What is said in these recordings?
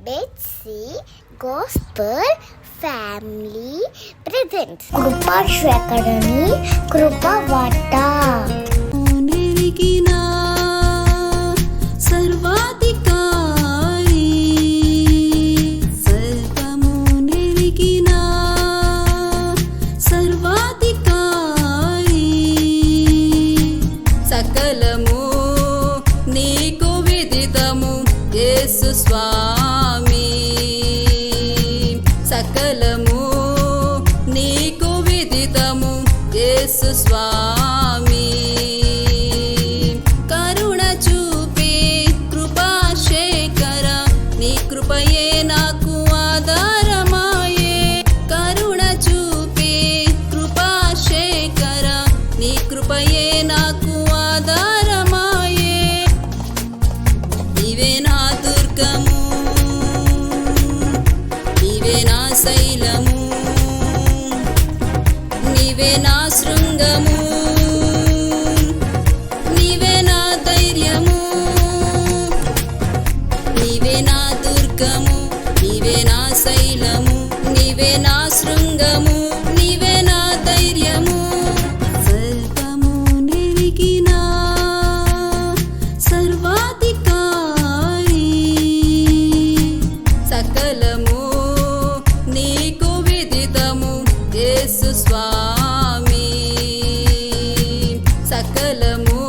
Betsy gospel family presents కృపాశ్వకరణి కృపవార్త. సకలము నీకు విదితము యేసు స్వామి, సకలము నీకు విదితము యేసు స్వామి. కరుణ చూపే కృపాశేఖర, నీ కృపయే నాకు ఆధారమాయే. కరుణ చూపే కృపాశేఖర, నీ కృపయే నాకు ఆధారమాయే. నీవే నా దుర్గము, నీవే నా శైలము, నీవే నా శృంగము, నీవే నా ధైర్యము. నీవే నా దుర్గము, నీవే నా శైలము, నీవే నా శృంగము, నీవే నా ధైర్యము. సకలము నీకు విదితము యేసు స్వామి, సకలము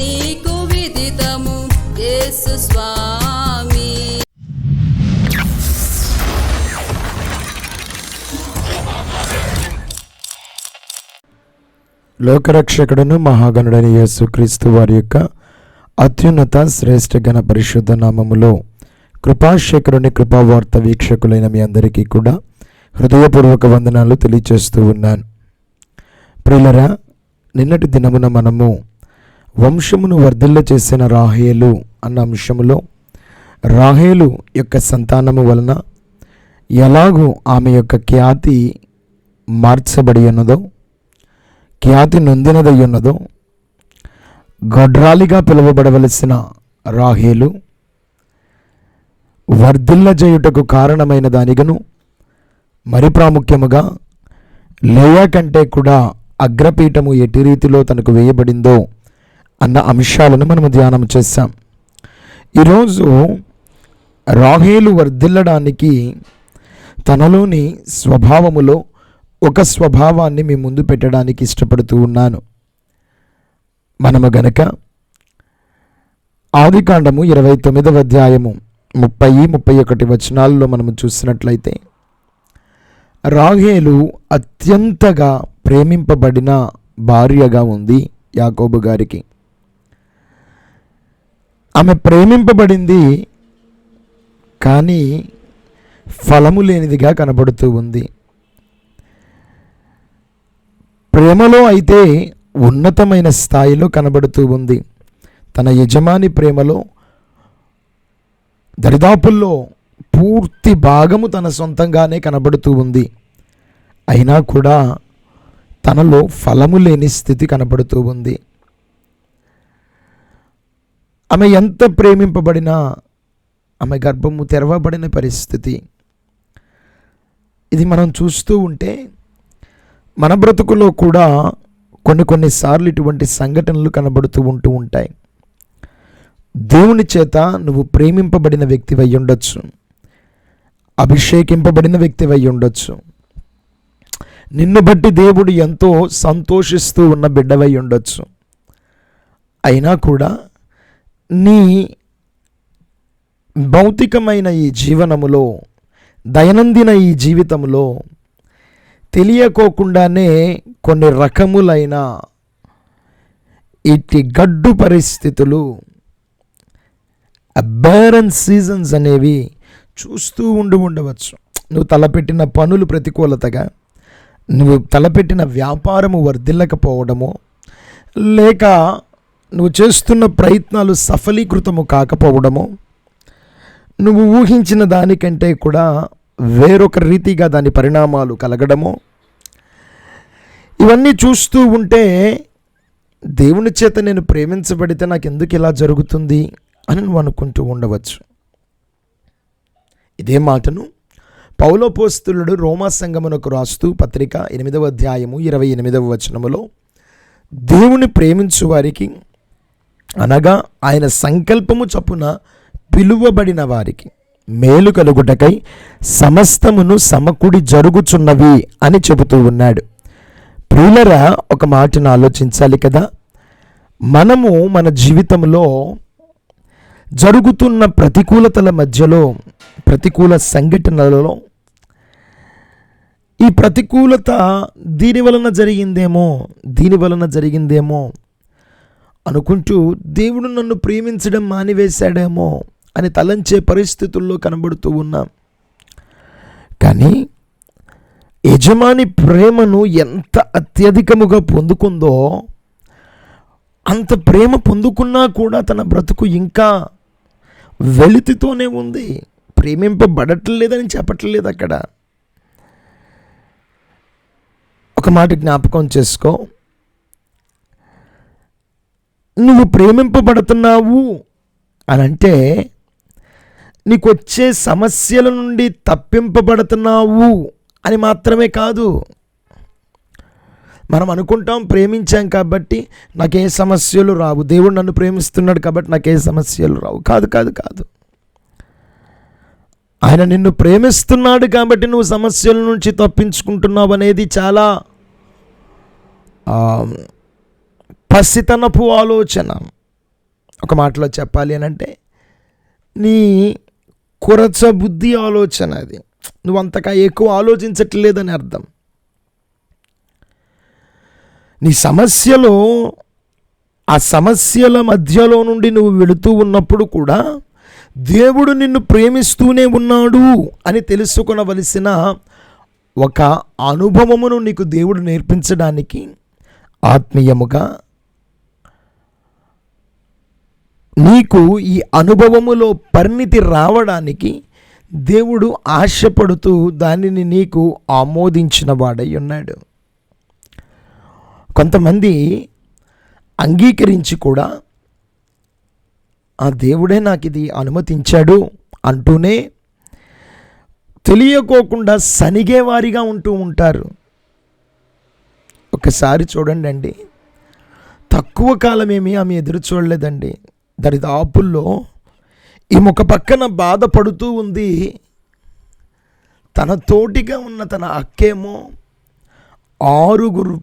నీకు విదితము యేసు స్వామి. లోకరక్షకుడును మహాగణుడైన యేసుక్రీస్తు వారి యొక్క అత్యున్నత శ్రేష్ఠ గణ పరిశుద్ధ నామములో కృపాశేఖరుని కృపావార్త వీక్షకులైన మీ అందరికీ కూడా హృదయపూర్వక వందనాలు తెలియచేస్తూ ఉన్నాను. ప్రియులరా, నిన్నటి దినమున మనము వంశమును వర్ధిల్ల చేసిన రాహేలు అన్న అంశములో రాహేలు యొక్క సంతానము వలన ఎలాగూ ఆమె యొక్క ఖ్యాతి మార్చబడి ఉన్నదో, ఖ్యాతి నొందినదై ఉన్నదో, గొడ్రాలిగా పిలువబడవలసిన రాహేలు వర్ధిల్ల చేయుటకు కారణమైన దానిగను, మరి ప్రాముఖ్యముగా లేయా కంటే కూడా అగ్రపీఠము ఎట్టి రీతిలో తనకు వేయబడిందో అన్న అంశాలను మనము ధ్యానం చేశాం. ఈరోజు రాహేలు వర్ధిల్లడానికి తనలోని స్వభావములో ఒక స్వభావాన్ని మీ ముందు పెట్టడానికి ఇష్టపడుతూ ఉన్నాను. మనము గనక ఆదికాండము 29వ అధ్యాయము 30-31 వచనాల్లో మనము చూసినట్లయితే, రాహేలు అత్యంతగా ప్రేమింపబడిన భార్యగా ఉంది యాకోబు గారికి. ఆమె ప్రేమింపబడింది, కానీ ఫలము లేనిదిగా కనబడుతూ ఉంది. ప్రేమలో అయితే ఉన్నతమైన స్థాయిలో కనబడుతూ ఉంది. తన యజమాని ప్రేమలో దరిదాపుల్లో పూర్తి భాగము తన సొంతంగానే కనబడుతూ ఉంది. అయినా కూడా తనలో ఫలము లేని స్థితి కనబడుతూ ఉంది. ఆమె ఎంత ప్రేమింపబడినా ఆమె గర్భము తెరవబడిన పరిస్థితి. ఇది మనం చూస్తూ ఉంటే మన బ్రతుకులో కూడా కొన్నిసార్లు ఇటువంటి సంఘటనలు కనబడుతూ ఉంటాయి. దేవుని చేత నువ్వు ప్రేమింపబడిన వ్యక్తివై ఉండొచ్చు, అభిషేకింపబడిన వ్యక్తివై ఉండొచ్చు, నిన్ను బట్టి దేవుడు ఎంతో సంతోషిస్తూ ఉన్న బిడ్డవై ఉండొచ్చు. అయినా కూడా నీ భౌతికమైన ఈ జీవనములో, దైనందిన ఈ జీవితంలో తెలియకోకుండానే కొన్ని రకములైన ఇట్టి గడ్డు పరిస్థితులు, అబారెంట్ సీజన్స్ అనేవి చూస్తూ ఉండవచ్చు. నువ్వు తలపెట్టిన పనులు ప్రతికూలతగా, నువ్వు తలపెట్టిన వ్యాపారము వర్ధిల్లకపోవడము, లేక నువ్వు చేస్తున్న ప్రయత్నాలు సఫలీకృతము కాకపోవడము, నువ్వు ఊహించిన దానికంటే కూడా వేరొక రీతిగా దాని పరిణామాలు కలగడము, ఇవన్నీ చూస్తూ ఉంటే దేవుని చేత నేను ప్రేమించబడితే నాకు ఎందుకు ఇలా జరుగుతుంది అని నువ్వు అనుకుంటూ ఉండవచ్చు. ఇదే మాటను పౌలోపోస్తులుడు రోమా సంఘమునకు రాస్తూ పత్రిక 8వ అధ్యాయము 28వ వచనములో, దేవుని ప్రేమించు వారికి అనగా ఆయన సంకల్పము చొప్పున పిలువబడిన వారికి మేలు కలుగుటకై సమస్తమును సమకూడి జరుగుచున్నవి అని చెబుతూ ఉన్నాడు. ప్రియులరా, ఒక మాటను ఆలోచించాలి కదా. మనము మన జీవితంలో జరుగుతున్న ప్రతికూలతల మధ్యలో, ప్రతికూల సంఘటనలలో ఈ ప్రతికూలత దీని వలన జరిగిందేమో అనుకుంటూ దేవుడు నన్ను ప్రేమించడం మానివేశాడేమో అని తలంచే పరిస్థితుల్లో కనబడుతూ ఉన్నాం. కానీ యజమాని ప్రేమను ఎంత అత్యధికముగా పొందుకుందో, అంత ప్రేమ పొందుకున్నా కూడా తన బ్రతుకు ఇంకా వెలితితోనే ఉంది. ప్రేమింపబడట్లేదని చెప్పట్లేదు అక్కడ. ఒక మాట జ్ఞాపకం చేసుకో, నువ్వు ప్రేమింపబడుతున్నావు అని అంటే నీకు వచ్చే సమస్యల నుండి తప్పింపబడుతున్నావు అని మాత్రమే కాదు. మనం అనుకుంటాం ప్రేమించాం కాబట్టి నాకే సమస్యలు రావు, దేవుడు నన్ను ప్రేమిస్తున్నాడు కాబట్టి నాకే సమస్యలు రావు. కాదు. ఆయన నిన్ను ప్రేమిస్తున్నాడు కాబట్టి నువ్వు సమస్యల నుంచి తప్పించుకుంటున్నావు అనేది చాలా పసితనపు ఆలోచన. ఒక మాటలో చెప్పాలి అని అంటే నీ కురచ బుద్ధి ఆలోచన అది. నువ్వు అంతగా ఎక్కువ ఆలోచించట్లేదని అర్థం. నీ సమస్యలో, ఆ సమస్యల మధ్యలో నుండి నువ్వు వెళుతూ ఉన్నప్పుడు కూడా దేవుడు నిన్ను ప్రేమిస్తూనే ఉన్నాడు అని తెలుసుకొనవలసిన ఒక అనుభవమును నీకు దేవుడు నేర్పించడానికి, ఆత్మీయముగా నీకు ఈ అనుభవములో పరిణితి రావడానికి దేవుడు ఆశపడుతూ దానిని నీకు ఆమోదించిన వాడై ఉన్నాడు. కొంతమంది అంగీకరించి కూడా ఆ దేవుడే నాకు ఇది అనుమతించాడు అంటూనే తెలియకోకుండా సనిగేవారిగా ఉంటూ ఉంటారు. ఒకసారి చూడండి అండి, తక్కువ కాలమేమి ఆమె ఎదురు చూడలేదండి. దరిదాపుల్లో ఈ ముఖ పక్కన బాధపడుతూ ఉంది. తన తోటిగా ఉన్న తన అక్కేమో 6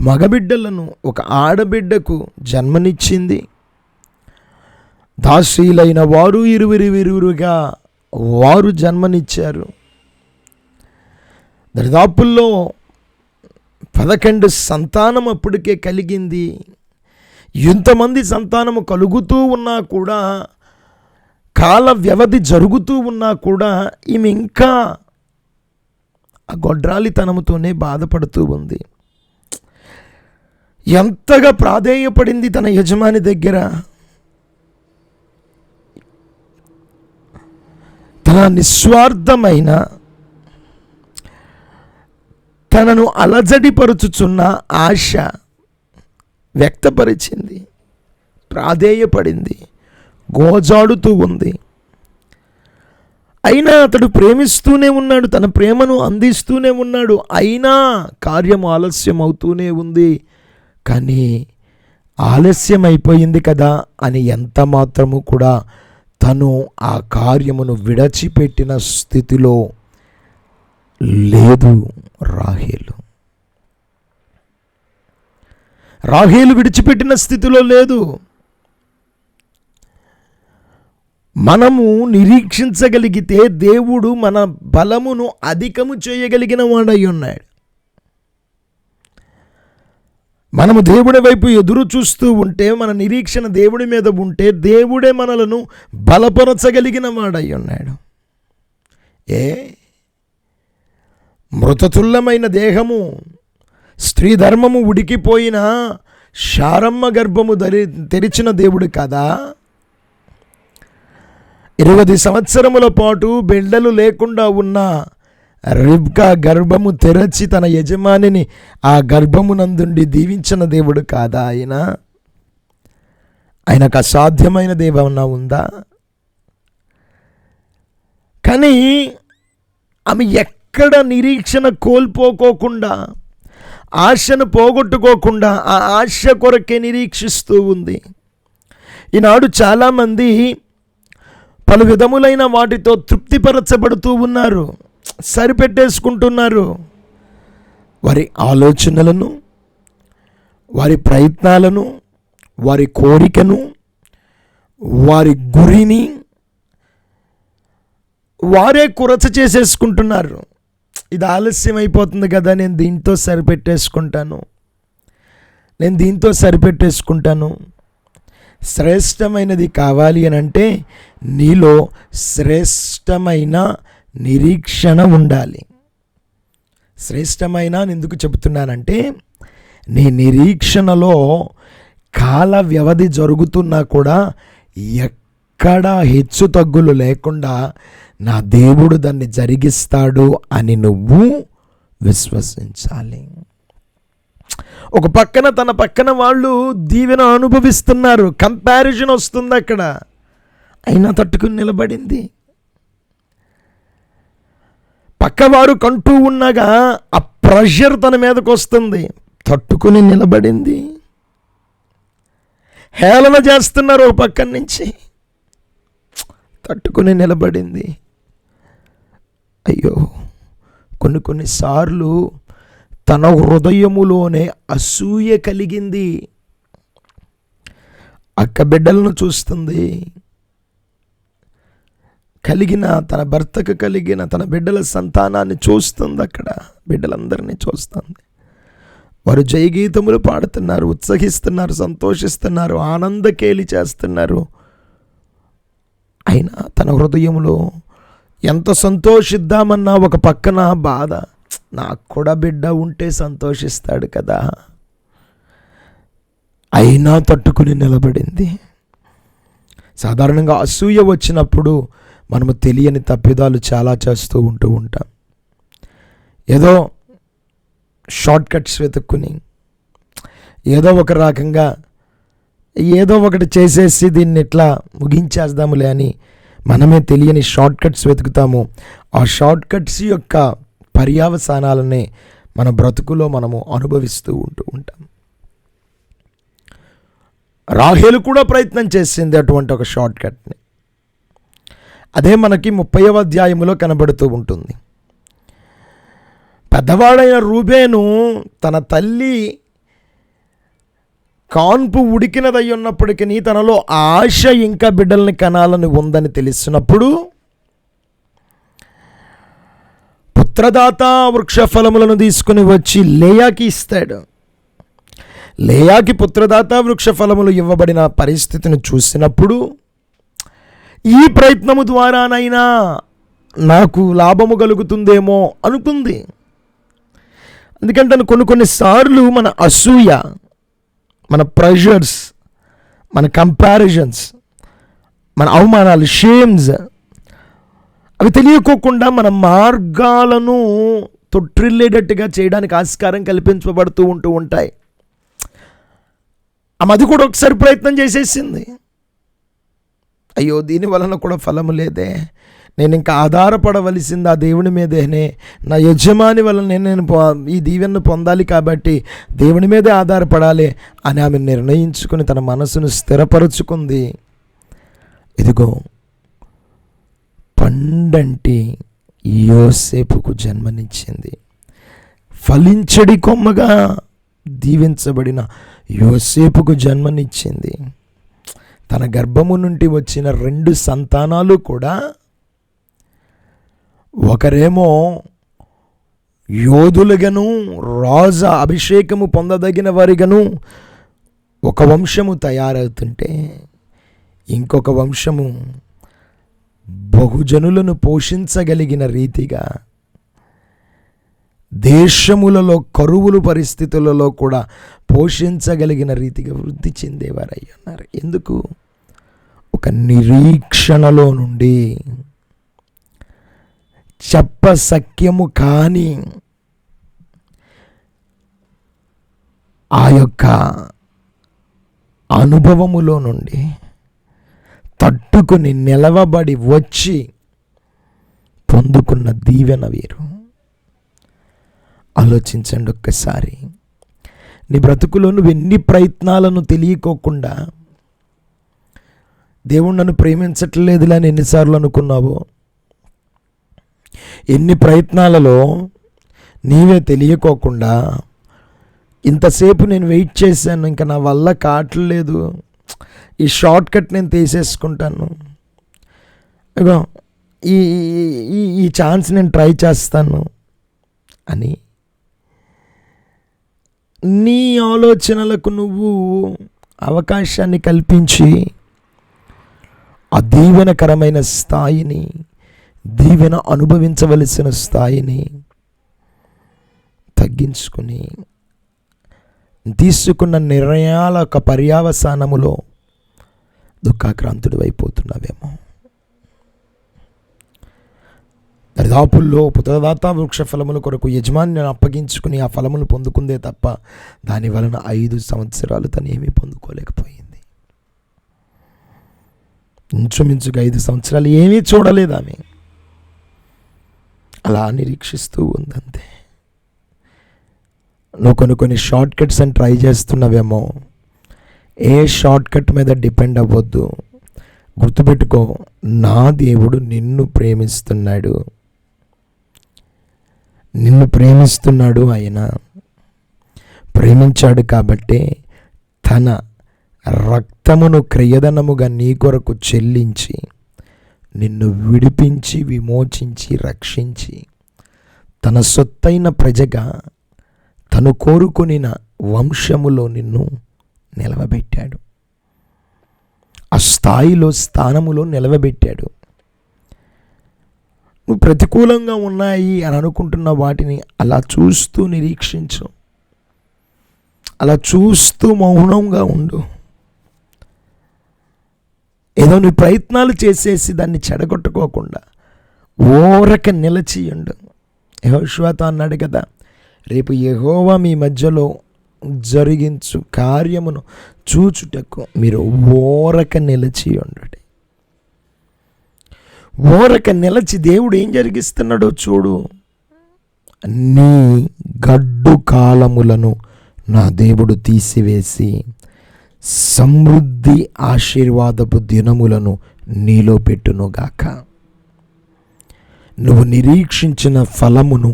మగబిడ్డలను ఒక ఆడబిడ్డకు జన్మనిచ్చింది. దాసీలైన వారు ఇరువురుగా వారు జన్మనిచ్చారు. దరిదాపుల్లో 11 సంతానం అప్పటికే కలిగింది. ఇంతమంది సంతానము కలుగుతూ ఉన్నా కూడా, కాల వ్యవధి జరుగుతూ ఉన్నా కూడా ఈమె ఇంకా ఆ గొడ్రాలితనముతోనే బాధపడుతూ ఉంది. ఎంతగా ప్రాధేయపడింది తన యజమాని దగ్గర. తన నిస్వార్థమైన, తనను అలజడిపరుచుచున్న ఆశ వ్యక్తపరిచింది, ప్రాధేయపడింది, గోజాడుతూ ఉంది. అయినా అతడు ప్రేమిస్తూనే ఉన్నాడు, తన ప్రేమను అందిస్తూనే ఉన్నాడు. అయినా కార్యం ఆలస్యం అవుతూనే ఉంది. కానీ ఆలస్యం అయిపోయింది కదా అని ఎంత మాత్రము కూడా తను ఆ కార్యమును విడిచిపెట్టిన స్థితిలో లేదు రాహేలు. విడిచిపెట్టిన స్థితిలో లేదు. మనము నిరీక్షించగలిగితే దేవుడు మన బలమును అధికము చేయగలిగిన వాడై ఉన్నాడు. మనము దేవుడి వైపు ఎదురు చూస్తూ ఉంటే, మన నిరీక్షణ దేవుడి మీద ఉంటే, దేవుడే మనలను బలపరచగలిగిన వాడై ఉన్నాడు. మృతతుల్యమైన దేహము, స్త్రీ ధర్మము ఉడికిపోయిన శారమ్మ గర్భము తెరిచిన దేవుడు కదా. 20 సంవత్సరముల పాటు బిడ్డలు లేకుండా ఉన్న రిబ్కా గర్భము తెరచి తన యజమానిని ఆ గర్భమునందుండి దీవించిన దేవుడు కాదా ఆయన? ఆయనకు అసాధ్యమైన దేవన్నా ఉందా? కానీ ఆమె ఎక్కడ నిరీక్షణ కోల్పోకోకుండా, ఆశను పోగొట్టుకోకుండా ఆ ఆశ కొరకే నిరీక్షిస్తూ ఉంది. ఈనాడు చాలామంది పలు విధములైన వాటితో తృప్తిపరచబడుతూ ఉన్నారు, సరిపెట్టేసుకుంటున్నారు. వారి ఆలోచనలను, వారి ప్రయత్నాలను, వారి కోరికను, వారి గురిని వారే కురచ చేసేసుకుంటున్నారు. ఇది ఆలస్యం అయిపోతుంది కదా, నేను దీంతో సరిపెట్టేసుకుంటాను. శ్రేష్టమైనది కావాలి అని అంటే నీలో శ్రేష్టమైన నిరీక్షణ ఉండాలి. శ్రేష్టమైన ఎందుకు చెబుతున్నానంటే, నీ నిరీక్షణలో కాల వ్యవధి జరుగుతున్నా కూడా ఎక్కడ హెచ్చు తగ్గులు లేకుండా నా దేవుడు దాన్ని జరిగిస్తాడు అని నువ్వు విశ్వసించాలి. ఒక పక్కన తన పక్కన వాళ్ళు దీవెన అనుభవిస్తున్నారు, కంపారిజన్ వస్తుంది అక్కడ, అయినా తట్టుకుని నిలబడింది. పక్కవారు కంటూ ఉండగా ఆ ప్రెషర్ తన మీదకు వస్తుంది, తట్టుకుని నిలబడింది. హేళన చేస్తున్నారు ఒక పక్కన నుంచి, తట్టుకుని నిలబడింది. అయ్యో, కొన్నిసార్లు తన హృదయములోనే అసూయ కలిగింది. అక్క బిడ్డలను చూస్తుంది, కలిగిన తన భర్తకు కలిగిన తన బిడ్డల సంతానాన్ని చూస్తుంది, అక్కడ బిడ్డలందరినీ చూస్తుంది. వారు జయగీతములు పాడుతున్నారు, ఉత్సహిస్తున్నారు, సంతోషిస్తున్నారు, ఆనందకేలి చేస్తున్నారు. అయినా తన హృదయంలో ఎంత సంతోషిద్దామన్నా ఒక పక్కన బాధ, నాకు కూడా బిడ్డ ఉంటే సంతోషిస్తాడు కదా. అయినా తట్టుకుని నిలబడింది. సాధారణంగా అసూయ వచ్చినప్పుడు మనము తెలియని తప్పిదాలు చాలా చేస్తూ ఉంటాం. ఏదో షార్ట్ కట్స్ వెతుక్కుని ఏదో ఒక రకంగా ఏదో ఒకటి చేసేసి దీన్ని ఇట్లా ముగించేద్దాములే అని మనమే తెలియని షార్ట్ కట్స్ వెతుకుతాము. ఆ షార్ట్ కట్స్ యొక్క పర్యవసానాలనే మన బ్రతుకులో మనము అనుభవిస్తూ ఉంటాం. రాహేలు కూడా ప్రయత్నం చేసింది అటువంటి ఒక షార్ట్ కట్ని. అదే మనకి 30వ అధ్యాయములో కనబడుతూ ఉంటుంది. పెద్దవాడైన రూబేను తన తల్లి కాన్పు ఉడికినదై ఉన్నప్పటికీ తనలో ఆశ ఇంకా బిడ్డల్ని కనాలని ఉందని తెలిసినప్పుడు పుత్రదాత వృక్ష ఫలములను తీసుకుని వచ్చి లేయాకి ఇస్తాడు. లేయాకి పుత్రదాత వృక్ష ఫలములు ఇవ్వబడిన పరిస్థితిని చూసినప్పుడు ఈ ప్రయత్నము ద్వారానైనా నాకు లాభము కలుగుతుందేమో అనుకుంది. ఎందుకంటే కొన్నిసార్లు మన అసూయ, మన ప్రెషర్స్, మన కంపారిజన్స్, మన అవమానాలు, షేమ్స్, అవి తెలియకోకుండా మన మార్గాలను తొట్టిల్లేటట్టుగా చేయడానికి ఆస్కారం కల్పించబడుతూ ఉంటాయి. అది కూడా ఒకసారి ప్రయత్నం చేసేసింది. అయ్యో, దీని వలన కూడా ఫలము లేదే, నేను ఇంకా ఆధారపడవలసింది ఆ దేవుని మీదేనే, నా యజమాని వలన నేను ఈ దీవెనను పొందాలి కాబట్టి దేవుని మీదే ఆధారపడాలి అని ఆమె నిర్ణయించుకుని తన మనసును స్థిరపరుచుకుంది. ఇదిగో పండంటి యోసేపుకు జన్మనిచ్చింది. ఫలించడి కొమ్మగా దీవించబడిన యోసేపుకు జన్మనిచ్చింది. తన గర్భము నుండి వచ్చిన 2 సంతానాలు కూడా, ఒకరేమో యోధులుగాను రాజు అభిషేకము పొందదగిన వారిగాను ఒక వంశము తయారవుతుంటే, ఇంకొక వంశము బహుజనులను పోషించగలిగిన రీతిగా, దేశములలో కరువులు పరిస్థితులలో కూడా పోషించగలిగిన రీతిగా వృద్ధి చెందేవారై ఉన్నారు. ఎందుకు? ఒక నిరీక్షణలో నుండి చెప్పసఖ్యము కాని ఆ యొక్క అనుభవములో నుండి తట్టుకుని నిలవబడి వచ్చి పొందుకున్న దీవెన వేరు. ఆలోచించండి ఒక్కసారి. నీ బ్రతుకులో నువ్వు ఎన్ని ప్రయత్నాలను తెలియకోకుండా దేవుడు నన్ను ప్రేమించట్లేదులే అని ఎన్నిసార్లు అనుకున్నావో, ఎన్ని ప్రయత్నాలలో నీవే తెలియకోకుండా ఇంతసేపు నేను వెయిట్ చేశాను, ఇంకా నా వల్ల కావట్లేదు, ఈ షార్ట్ కట్ నేను తీసేసుకుంటాను, ఇగో ఈ ఈ ఛాన్స్ నేను ట్రై చేస్తాను అని నీ ఆలోచనలకు నువ్వు అవకాశాన్ని కల్పించి ఆ దీవెనకరమైన స్థాయిని, దీవెన అనుభవించవలసిన స్థాయిని తగ్గించుకుని తీసుకున్న నిర్ణయాల ఒక పర్యావసానములో దుఃఖాక్రాంతుడు అయిపోతున్నావేమో. దరిదాపుల్లో పుత్రదాత వృక్ష ఫలముల కొరకు యజమానిని అప్పగించుకుని ఆ ఫలములు పొందుకుందే తప్ప దాని వలన 5 సంవత్సరాలు తను ఏమీ పొందుకోలేకపోయింది. ఇంచుమించుగా 5 సంవత్సరాలు ఏమీ చూడలేదు ఆమె. అలా నిరీక్షిస్తూ ఉందంతే. నువ్వు కొన్ని షార్ట్ కట్స్ అని ట్రై చేస్తున్నావేమో. ఏ షార్ట్ కట్ మీద డిపెండ్ అవ్వద్దు. గుర్తుపెట్టుకో, నా దేవుడు నిన్ను ప్రేమిస్తున్నాడు. ఆయన ప్రేమించాడు కాబట్టే తన రక్తమును క్రయధనముగా నీ కొరకు చెల్లించి నిన్ను విడిపించి విమోచించి రక్షించి తన సొత్తైన ప్రజగా తను కోరుకొనిన వంశములో నిన్ను నిలవబెట్టాడు. ఆ స్థాయిలో, స్థానములో నిలవబెట్టాడు. నువ్వు ప్రతికూలంగా ఉన్నాయి అని అనుకుంటున్న వాటిని అలా చూస్తూ నిరీక్షించు. అలా చూస్తూ మౌనంగా ఉండు. ఏదో నీ ప్రయత్నాలు చేసేసి దాన్ని చెడగొట్టుకోకుండా ఓరక నిలచియుండు. యెహోషువతో అన్నాడు కదా, రేపు యెహోవా మీ మధ్యలో జరిగించు కార్యమును చూచుటకు మీరు ఓరక నిలచియుండు. ఓరక నిలచి దేవుడు ఏం జరిగిస్తున్నాడో చూడు. నీ గడ్డు కాలములను నా దేవుడు తీసివేసి సమృద్ధి ఆశీర్వాదపు దినములను నీలో పెట్టునుగాక. నువ్వు నిరీక్షించిన ఫలమును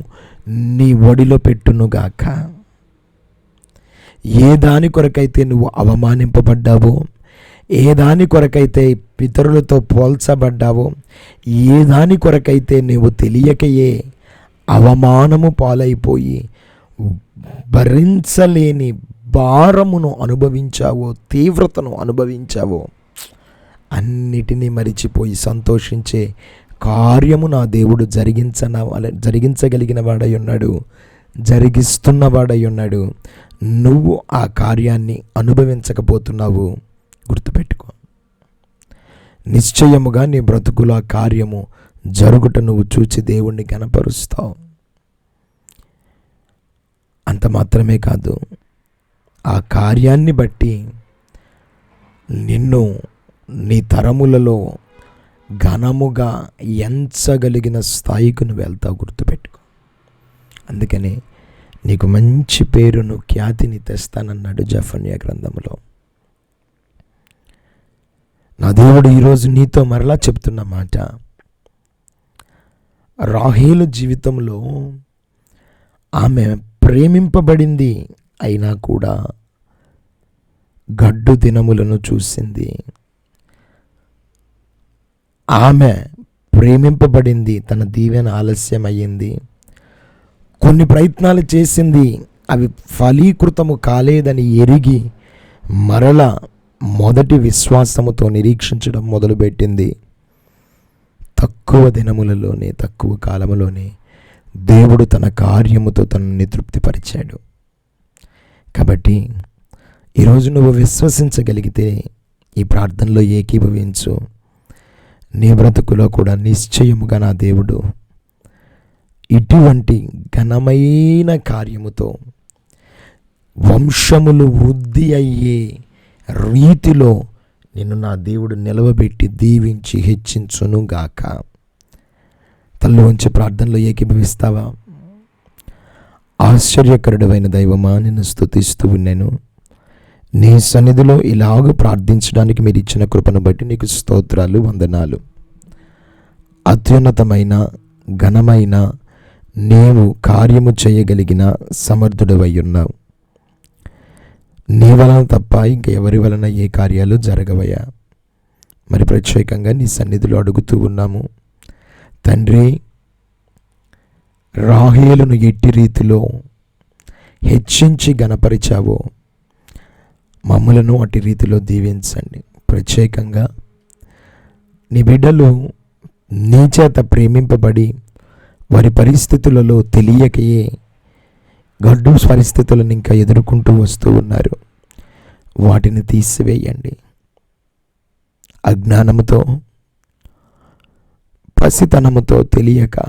నీ ఒడిలో పెట్టునుగాక. ఏ దాని కొరకైతే నువ్వు అవమానింపబడ్డావో, ఏ దాని కొరకైతే పితరులతో పోల్చబడ్డావో, ఏ దాని కొరకైతే నువ్వు తెలియకయే అవమానము పాలైపోయి భరించలేని భారమును అనుభవించావో, తీవ్రతను అనుభవించావో, అన్నిటినీ మరిచిపోయి సంతోషించే కార్యము నా దేవుడు జరిగించగలిగిన వాడై ఉన్నాడు, జరిగిస్తున్నవాడై ఉన్నాడు. నువ్వు ఆ కార్యాన్ని అనుభవించకపోతున్నావు. గుర్తుపెట్టుకో, నిశ్చయముగా నీ బ్రతుకుల కార్యము జరుగుట నువ్వు చూచి దేవుణ్ణి గణపరుస్తావు. అంత మాత్రమే కాదు, ఆ కార్యాన్ని బట్టి నిన్ను నీ తరములలో ఘనముగా ఎంచగలిగిన స్థాయికి నువ్వు వెళ్తావు. గుర్తుపెట్టుకో. అందుకనే నీకు మంచి పేరును, ఖ్యాతిని తెస్తానన్నాడు జెఫన్యా గ్రంథంలో. నా దేవుడు ఈరోజు నీతో మరలా చెప్తున్న మాట, రాహేలు జీవితంలో ఆమె ప్రేమింపబడింది, అయినా కూడా గడ్డు దినములను చూసింది. ఆమె ప్రేమింపబడింది, తన దీవెన ఆలస్యం అయ్యింది. కొన్ని ప్రయత్నాలు చేసింది, అవి ఫలీకృతము కాలేదని ఎరిగి మరల మొదటి విశ్వాసముతో నిరీక్షించడం మొదలుపెట్టింది. తక్కువ దినములలోనే, తక్కువ కాలములోనే దేవుడు తన కార్యముతో తనని తృప్తిపరిచాడు. కాబట్టి ఈరోజు నువ్వు విశ్వసించగలిగితే ఈ ప్రార్థనలో ఏకీభవించు. నీ బ్రతుకులో కూడా నిశ్చయముగా నా దేవుడు ఇటువంటి ఘనమైన కార్యముతో వంశములు వృద్ధి అయ్యే రీతిలో నిన్ను నా దేవుడు నిలవబెట్టి దీవించి హెచ్చించునుగాక. తల్లి ఉంచి ప్రార్థనలో ఏకీభవిస్తావా? ఆశ్చర్యకరుడైన దైవమా, నిన్ను స్తుతిస్తూ ఉన్నాను. నీ సన్నిధిలో ఇలాగ ప్రార్థించడానికి మీరు ఇచ్చిన కృపను బట్టి నీకు స్తోత్రాలు, వందనాలు. అత్యున్నతమైన ఘనమైన నీవు కార్యము చేయగలిగిన సమర్థుడవై ఉన్నావు. నీ వలన తప్ప ఇంకెవరి వలన ఏ కార్యాలు జరగవయ్యా. మరి ప్రత్యేకంగా నీ సన్నిధిలో అడుగుతూ ఉన్నాము తండ్రి, రాహేలును ఎట్టి రీతిలో హెచ్చించి గణపరిచావో మమ్మలను అట్టి రీతిలో దీవించండి. ప్రత్యేకంగా నీ బిడ్డలు నీ చేత ప్రేమింపబడి వారి పరిస్థితులలో తెలియకయే గడ్డు పరిస్థితులను ఇంకా ఎదుర్కొంటూ వస్తూ ఉన్నారు. వాటిని తీసివేయండి. అజ్ఞానముతో, పసితనముతో తెలియక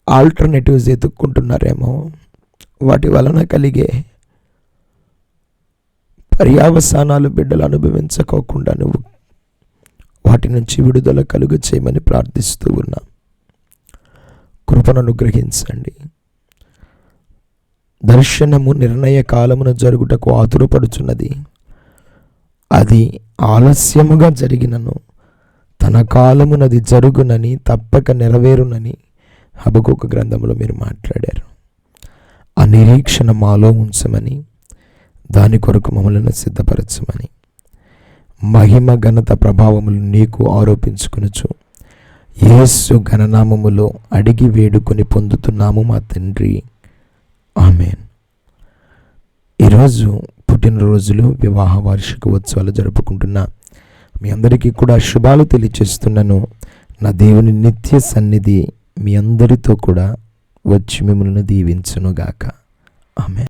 ఆల్టర్నేటివ్స్ ఎత్తుక్కుంటున్నారేమో. వాటి వలన కలిగే పర్యావసానాలు బిడ్డలు అనుభవించుకోకుండా నువ్వు వాటి నుంచి విడుదల కలుగ చేయమని ప్రార్థిస్తూ ఉన్నా. కృపను అనుగ్రహించండి. దర్శనము నిర్ణయ కాలమున జరుగుటకు ఆతురపడుచున్నది. అది ఆలస్యముగా జరిగినను తన కాలమునది జరుగునని, తప్పక నెరవేరునని హబక్కూకు గ్రంథంలో మీరు మాట్లాడారు. ఆ నిరీక్షణ మాలో ఉంచమని, దాని కొరకు మమ్మల్ని సిద్ధపరచమని, మహిమ ఘనత ప్రభావములు నీకు ఆరోపించుకొనుచు యేసు ఘననామములో అడిగి వేడుకొని పొందుతున్నాము మా తండ్రి, ఆమేన్. ఈరోజు పుట్టినరోజులు, వివాహ వార్షిక ఉత్సవాలు జరుపుకుంటున్న మీ అందరికీ కూడా శుభాలు తెలియచేస్తున్నాను. నా దేవుని నిత్య సన్నిధి మీ అందరితో కూడా వచ్చి మిమ్మల్ని దీవించునుగాక. ఆమేన్.